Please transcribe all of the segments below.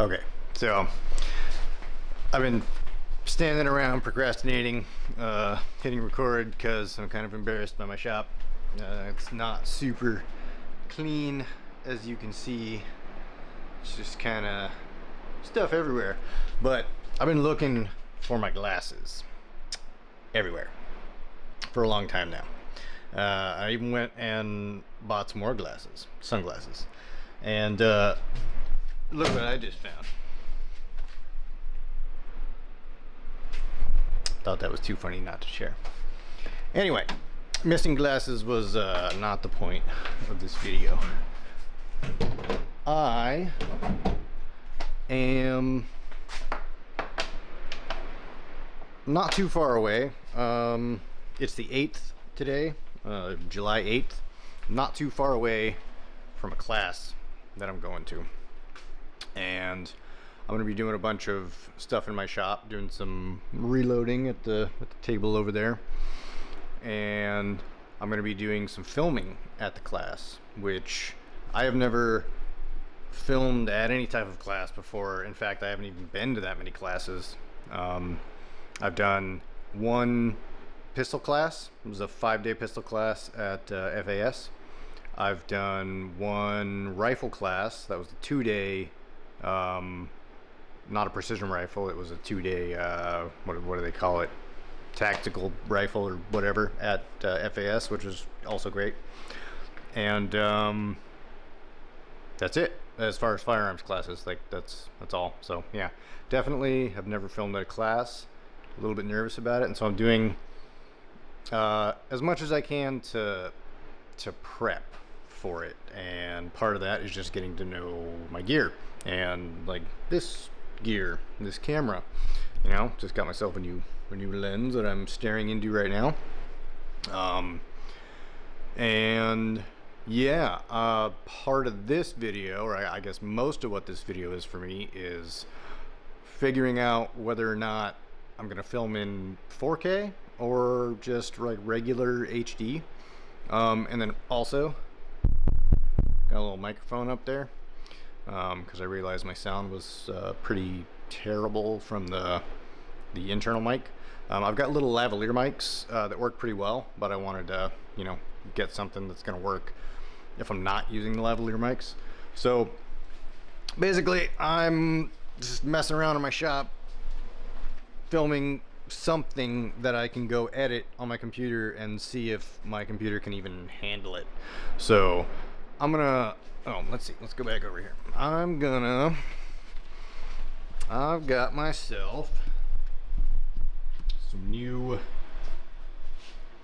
Okay, so I've been standing around procrastinating, hitting record because I'm kind of embarrassed by my shop. It's not super clean, as you can see. It's just kind of stuff everywhere. But I've been looking for my glasses everywhere for a long time now. I even went and bought some more glasses, sunglasses. And look what I just found. Thought that was too funny not to share. Anyway, missing glasses was not the point of this video. I am not too far away. It's the 8th today, July 8th. Not too far away from a class that I'm going to. And I'm going to be doing a bunch of stuff in my shop, doing some reloading at the table over there. And I'm going to be doing some filming at the class, which I have never filmed at any type of class before. In fact, I haven't even been to that many classes. I've done one pistol class. It was a 5-day pistol class at FAS. I've done one rifle class. That was a 2-day, not a precision rifle. It was a 2-day, what do they call it? Tactical rifle or whatever at FAS, which was also great. And that's it as far as firearms classes. Like that's all. So yeah, definitely have never filmed at a class. A little bit nervous about it, and so I'm doing as much as I can to prep for it. And part of that is just getting to know my gear and like this gear, this camera. You know, just got myself a new lens that I'm staring into right now. And yeah, part of this video, or I guess most of what this video is for me, is figuring out whether or not I'm gonna film in 4K or just like regular HD. And then also got a little microphone up there because I realized my sound was pretty terrible from the internal mic. I've got little lavalier mics that work pretty well, but I wanted to, get something that's gonna work if I'm not using the lavalier mics. So basically, I'm just messing around in my shop, filming something that I can go edit on my computer and see if my computer can even handle it. So I'm gonna, let's see, let's go back over here. I've got myself some new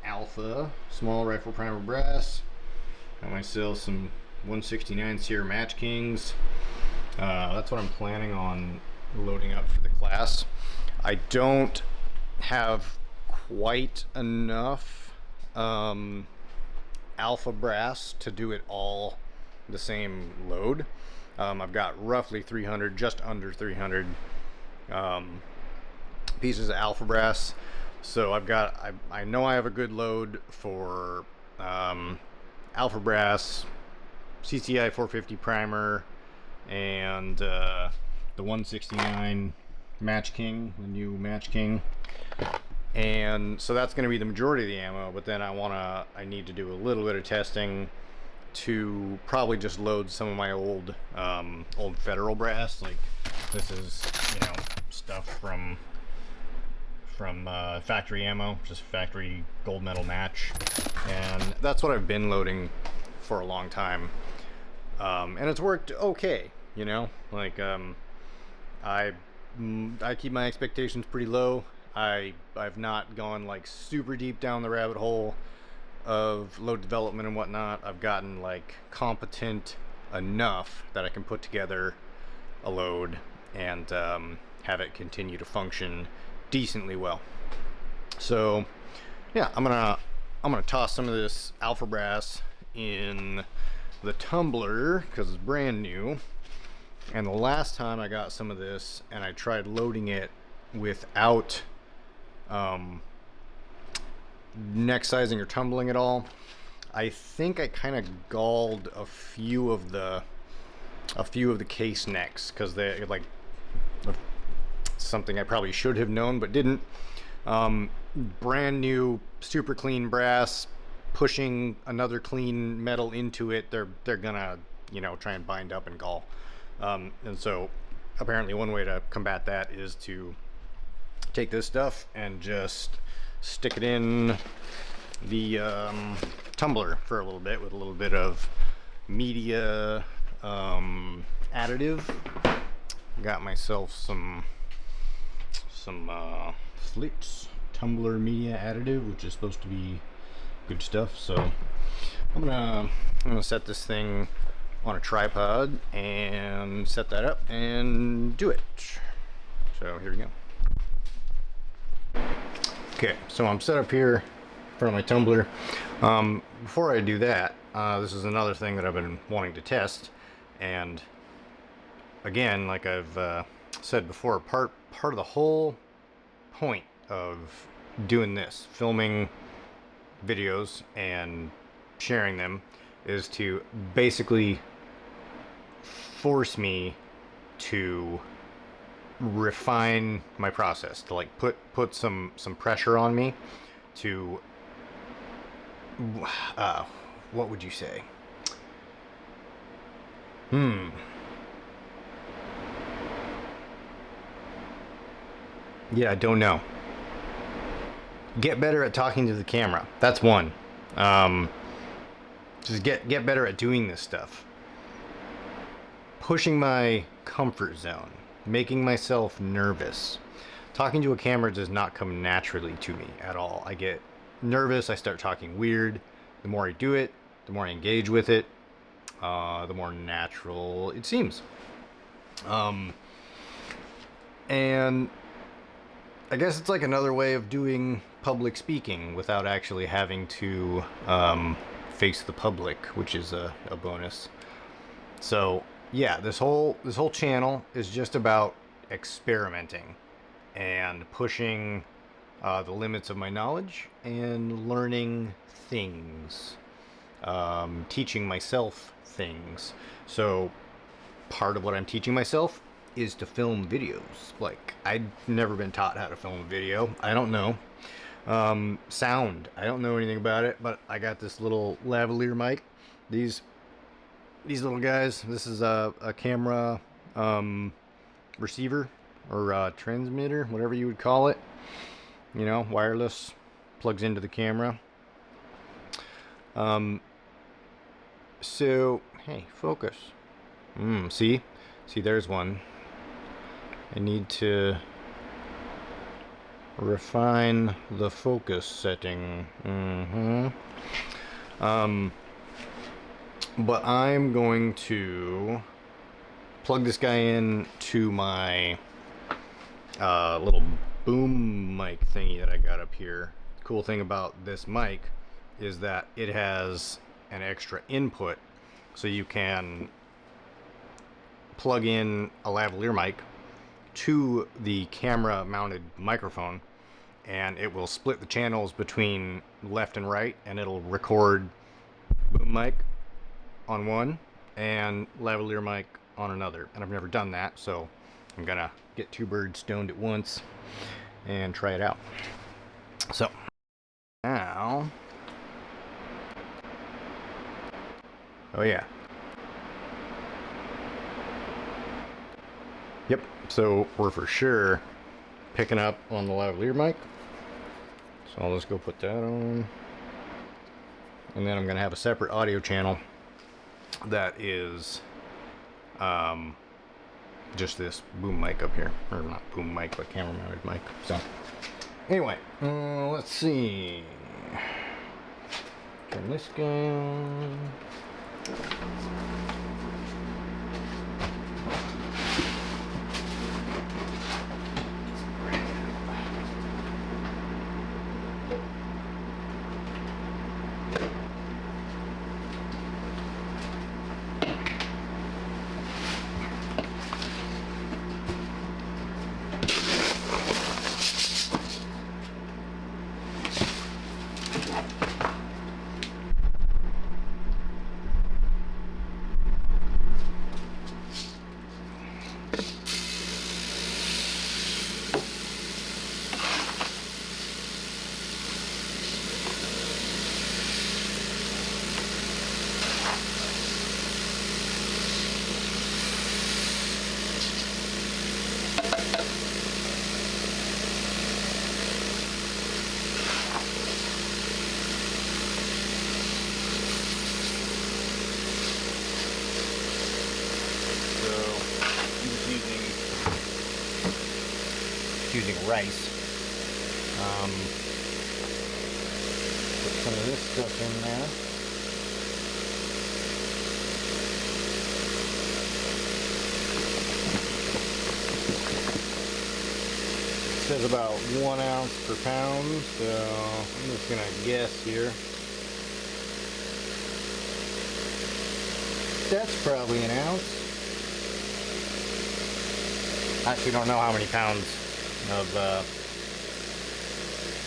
Alpha small rifle primer brass. Got myself some 169 Sierra Match Kings. That's what I'm planning on loading up for the class. I don't have quite enough Alpha brass to do it all the same load. I've got roughly 300, just under 300 pieces of Alpha brass. So I know I have a good load for Alpha brass, CCI 450 primer, and the 169 Match King, the new Match King. And so that's going to be the majority of the ammo, but then I need to do a little bit of testing to probably just load some of my old Federal brass. Like this is, stuff from factory ammo, just factory gold medal match, and that's what I've been loading for a long time, and it's worked okay. Like I keep my expectations pretty low. I've not gone like super deep down the rabbit hole of load development and whatnot. I've gotten like competent enough that I can put together a load and have it continue to function decently well. So yeah, I'm gonna toss some of this Alpha brass in the tumbler because it's brand new. And the last time I got some of this and I tried loading it without neck sizing or tumbling at all, I think I kind of galled a few of the a few of the case necks because they're like something I probably should have known but didn't. Brand new, super clean brass, pushing another clean metal into it, they're gonna, you know, try and bind up and gall. And so apparently one way to combat that is to take this stuff and just stick it in the tumbler for a little bit with a little bit of media additive. Got myself some Flix tumbler media additive, which is supposed to be good stuff. So I'm gonna set this thing on a tripod and set that up and do it. So here we go. Okay, so I'm set up here in front of my tumbler. Before I do that, this is another thing that I've been wanting to test, and again, like I've said before, part of the whole point of doing this, filming videos and sharing them, is to basically force me to refine my process, to like put some pressure on me to what would you say? Yeah, I don't know. Get better at talking to the camera. That's one. Just get better at doing this stuff. Pushing my comfort zone. Making myself nervous. Talking to a camera does not come naturally to me at all. I get nervous. I start talking weird. The more I do it, the more I engage with it, the more natural it seems. And I guess it's like another way of doing public speaking without actually having to face the public, which is a bonus. So yeah, this whole channel is just about experimenting and pushing the limits of my knowledge and learning things, teaching myself things. So part of what I'm teaching myself is to film videos. Like, I've never been taught how to film a video. I don't know. Sound, I don't know anything about it, but I got this little lavalier mic. These little guys, this is a camera receiver or transmitter, whatever you would call it. You know, wireless, plugs into the camera. So, hey, focus. See, there's one. I need to refine the focus setting. But I'm going to plug this guy in to my little boom mic thingy that I got up here. The cool thing about this mic is that it has an extra input, so you can plug in a lavalier mic to the camera mounted microphone, and it will split the channels between left and right, and it'll record boom mic on one and lavalier mic on another. And I've never done that, so I'm gonna get two birds stoned at once and try it out. So now, oh yeah, yep, so we're for sure picking up on the lavalier mic, so I'll just go put that on, and then I'm gonna have a separate audio channel that is just this boom mic up here, or not boom mic, but camera mounted mic. So anyway, let's see, turn this guy on. using rice. Put some of this stuff in there. It says about 1 ounce per pound, so I'm just gonna guess here. That's probably an ounce. I actually don't know how many pounds of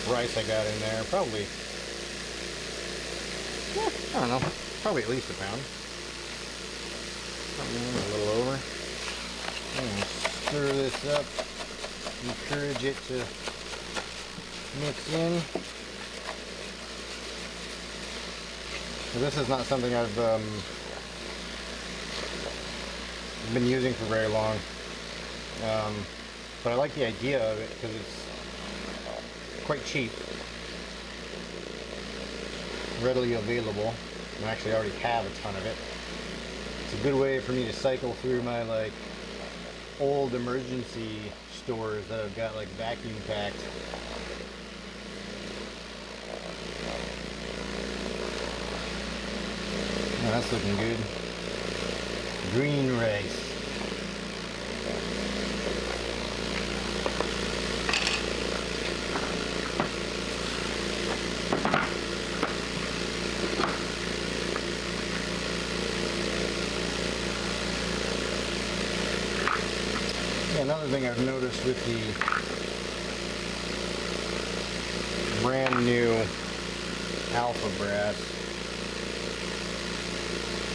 rice I got in there. Probably, I don't know, probably at least a pound. A little over. I'm gonna stir this up, encourage it to mix in. This is not something I've been using for very long. But I like the idea of it because it's quite cheap, readily available, and I actually already have a ton of it. It's a good way for me to cycle through my like old emergency stores that I've got like vacuum packed. Oh, that's looking good. Green rice. Another thing I've noticed with the brand new Alpha Brass,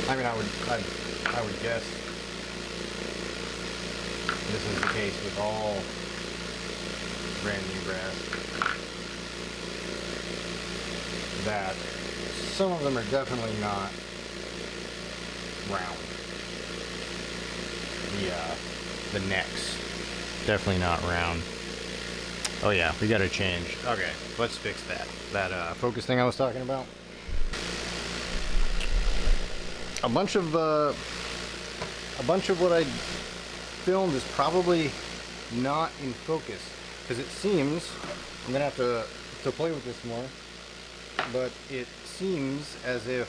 I mean, I would guess this is the case with all brand new brass, that some of them are definitely not round. The necks, definitely not round. Oh yeah, we gotta change. Okay, let's fix that. That focus thing I was talking about. A bunch of what I filmed is probably not in focus, because it seems, I'm gonna have to play with this more, but it seems as if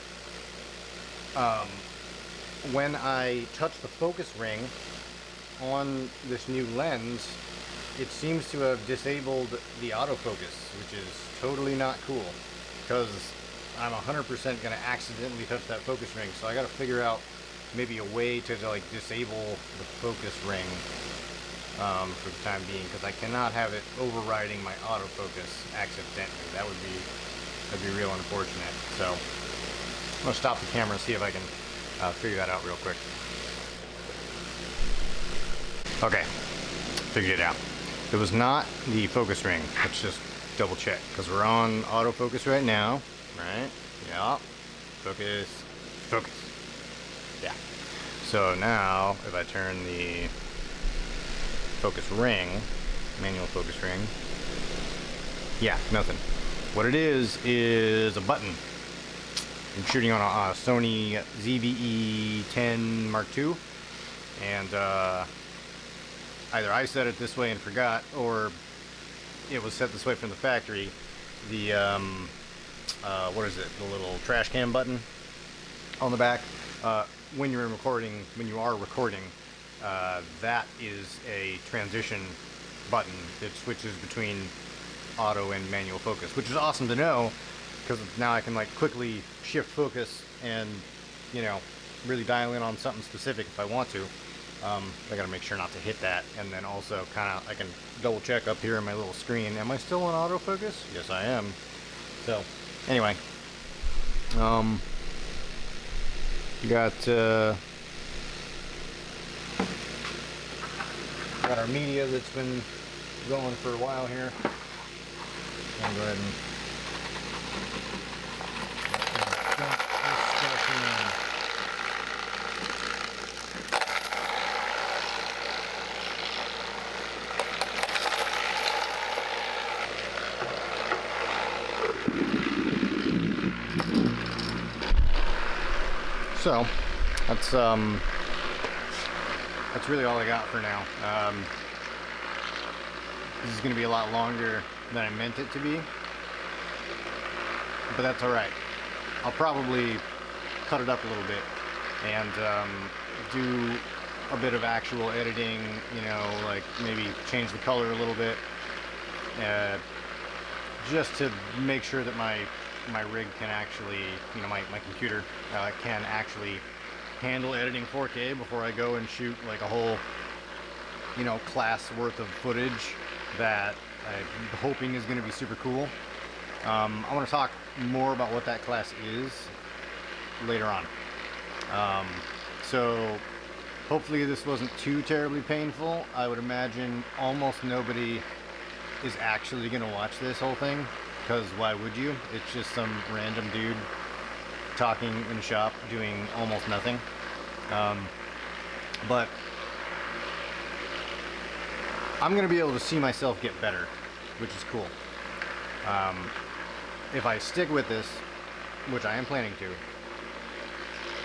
when I touch the focus ring on this new lens, it seems to have disabled the autofocus, which is totally not cool, because I'm 100% going to accidentally touch that focus ring. So I got to figure out maybe a way to like disable the focus ring for the time being, because I cannot have it overriding my autofocus accidentally. That'd be real unfortunate. So I'm going to stop the camera and see if I can figure that out real quick. Okay, figured it out. It was not the focus ring. Let's just double check, because we're on autofocus right now, right? Yeah. Focus. Focus. Yeah. So now, if I turn the focus ring, manual focus ring, yeah, nothing. What it is a button. I'm shooting on a Sony ZV-E10 Mark II, and either I set it this way and forgot, or it was set this way from the factory. The what is it? The little trash can button on the back. When you are recording, that is a transition button that switches between auto and manual focus, which is awesome to know, because now I can like quickly shift focus and, you know, really dial in on something specific if I want to. I gotta make sure not to hit that, and then also kind of I can double check up here on my little screen. Am I still on autofocus? Yes, I am. So anyway, got our media that's been going for a while here. I'll go ahead and dump this stuff in. So that's really all I got for now. This is going to be a lot longer than I meant it to be, but that's alright. I'll probably cut it up a little bit and do a bit of actual editing, you know, like maybe change the color a little bit, just to make sure that my rig can actually, you know, my computer can actually handle editing 4K before I go and shoot like a whole, you know, class worth of footage that I'm hoping is going to be super cool. I want to talk more about what that class is later on. So hopefully this wasn't too terribly painful. I would imagine almost nobody is actually going to watch this whole thing, because why would you? It's just some random dude talking in a shop doing almost nothing. But I'm going to be able to see myself get better, which is cool. If I stick with this, which I am planning to,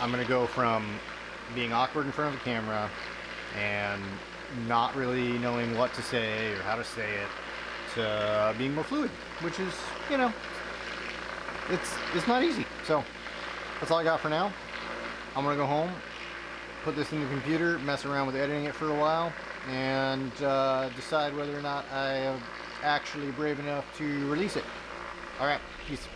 I'm going to go from being awkward in front of the camera and not really knowing what to say or how to say it to being more fluid, which is, you know, it's not easy. So that's all I got for now. I'm going to go home, put this in the computer, mess around with editing it for a while, and decide whether or not I am actually brave enough to release it. Alright, peace.